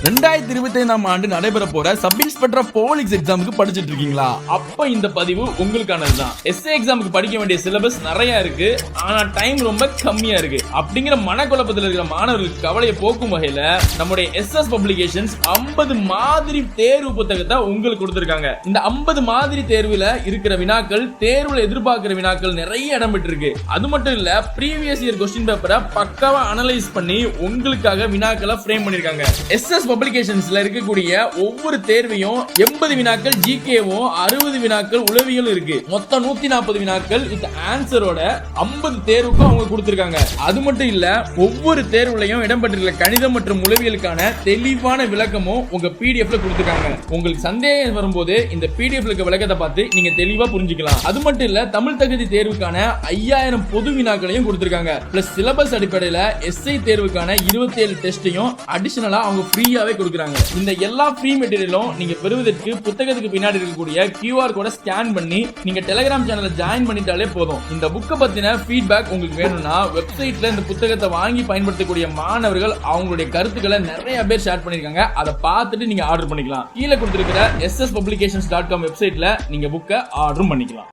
2025 ஆண்டு நடைபெற போற சப் இன்ஸ்பெக்டர் போலீஸ் எக்ஸாமுக்கு படிச்சிட்டு இருக்கீங்களா? அப்ப இந்த பதிவு உங்களுக்கானது தான். எஸ்ஏ எக்ஸாமுக்கு படிக்க வேண்டிய சிலபஸ் நிறைய இருக்கு, ஆனா டைம் ரொம்ப கம்மியா இருக்கு. அப்படிங்கிற மனக்குழப்பத்தில் இருக்கிற மாணவர்களுக்கு கவலையை போக்கும் வகையில நம்முடைய எஸ்எஸ் பப்ளிகேஷன்ஸ் 50 மாதிரி தேர்வு புத்தகத்தை உங்களுக்கு கொடுத்திருக்காங்க. இந்த 50 மாதிரி தேர்வுல இருக்கிற வினாக்கள், தேர்வுல எதிர்பார்க்கிற வினாக்கள் நிறைய இடம் பெற்றிருக்கு. அது மட்டும் இல்ல, ப்ரீவியஸ் இயர் கொஸ்டின் பேப்பரை பக்காவா அனலைஸ் பண்ணி உங்களுக்காக வினாக்களை ஃப்ரேம் பண்ணிருக்காங்க. எஸ்எஸ் பப்ளிகேஷன்ஸ்ல இருக்கக்கூடிய ஒவ்வொரு தேர்வையும் 80 வினாக்கள் ஜிகேவும் 60 வினாக்கள் உளவியலும் இருக்கு. மொத்தம் 140 வினாக்கள் வித் ஆன்சரோட 50 தேர்வுக்கும் அவங்க கொடுத்திருக்காங்க. அது மட்டும் இல்ல, ஒவ்வொரு தேர்வுலையும் இடம்பெற்றிருக்கிற கணிதம் மற்றும் உளவியலுக்கான தெளிவான விளக்கமும் உங்க பிடிஎஃப்ல கொடுத்திருக்காங்க. உங்களுக்கு சந்தேகம் வரும்போது இந்த பிடிஎஃப்ல இருக்க விளக்கத்தை பார்த்து நீங்க தெளிவா புரிஞ்சுக்கலாம். அது மட்டும் இல்ல, தமிழ் தகுதி தேர்வுக்கான 5000 பொது வினாக்களையும் கொடுத்திருக்காங்க. பிளஸ் சிலபஸ் அடிப்படையில எஸ்ஐ தேர்வுக்கான 27 டெஸ்டையும் அடிஷனலா அவங்க ஃப்ரீயாவே கொடுக்கறாங்க. இந்த எல்லா ஃப்ரீ மெட்டீரியலும் நீங்க பெறுவதற்கு புத்தகத்துக்கு பின்னாடி இருக்கக்கூடிய QR கோட ஸ்கேன் பண்ணி நீங்க டெலிகிராம் சேனல்ல ஜாயின் பண்ணிட்டாலே போதும். இந்த புக்க பத்தின ஃபீட்பேக் உங்களுக்கு வேணும்னா வெப்சைட்ல இந்த புத்தகத்தை வாங்கி பயன்படுத்தக்கூடிய மாணவர்கள் அவங்களுடைய கருத்துக்களை நிறைய பேர் ஷேர் பண்ணிருக்காங்க. அதை பார்த்துட்டு நீங்க ஆர்டர் பண்ணிக்கலாம். கீழே கொடுத்திருக்கிற sspublications.com வெப்சைட்ல நீங்க புக்க ஆர்டர் பண்ணிக்கலாம்.